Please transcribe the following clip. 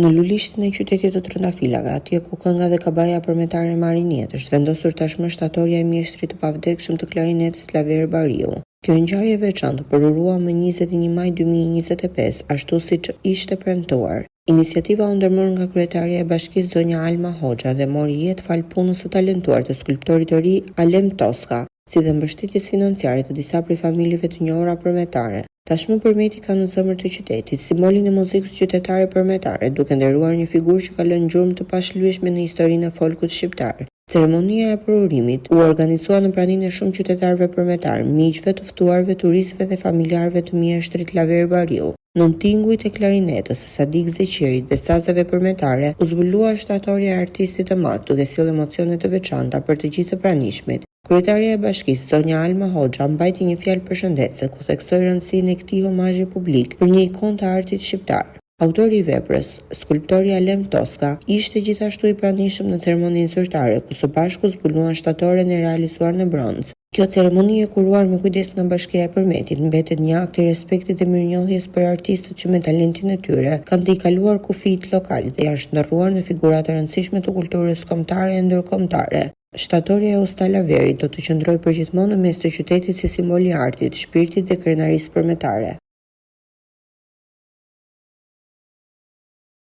Në lulishtin e qytetit të Trëndafilave, atje ku kënga dhe kabaja përmetare marrin jetë, është vendosur tashmë shtatorja e mjeshtrit të pavdekshëm të klarinetës Laver Bariu. Kjo ngjarje e veçantë përurua më 21 maj 2025, ashtu siç ishte premtuar. Iniciativa u ndërmor nga kryetarja e bashkisë zonja Alma Hoxha dhe mori jetë fal punës së talentuar të skulptorit të ri Alem Toska, si dhe mbështetjes financiare të disa prej familjeve të njohura përmetare. Tashmë përmeti ka në zemër të qytetit simbolin e muzikës qytetare përmetare, duke nderuar një figurë që ka lënë gjurmë të pashlyeshme në historinë e folkut shqiptar. Ceremonia e përurimit u organizua në praninë e shumë qytetarëve përmetar, miqve të ftuarve, turistëve dhe familjarëve të mjeshtrit Laver Bariu. Nën tingujt e klarinetës, Sadik Zeqirit dhe sazeve përmetare, u zbulua shtatorja e artistit të madh, duke sjellë emocione të veçanta për të gjithë të pranishmit. Kryetarja e bashkisë, zonja Alma Hoxha, mbajti një fjalë përshëndetëse ku theksoi rëndësinë e këtij omazhi publik për një ikon të artit shqiptar. Autori i veprës, skulptori Alem Toska, ishte gjithashtu i pranishëm në ceremoninë zyrtare, ku së bashku zbuluan shtatoren e realizuar në bronz. Kjo ceremoni e kuruar me kujdes nga Bashkia e Përmetit mbetet një akt i respektit dhe mirënjohjes për artistët që me talentin e tyre kanë të i kaluar kufijt lokal dhe janë shndërruar në figura të rëndësishme të kulturës kombëtare e ndërkombëtare. Shtatorja e Usta Laverit do të qëndrojë përgjithmonë në mes të qytetit si simbol i artit, shpirtit dhe krenarisë përmetare.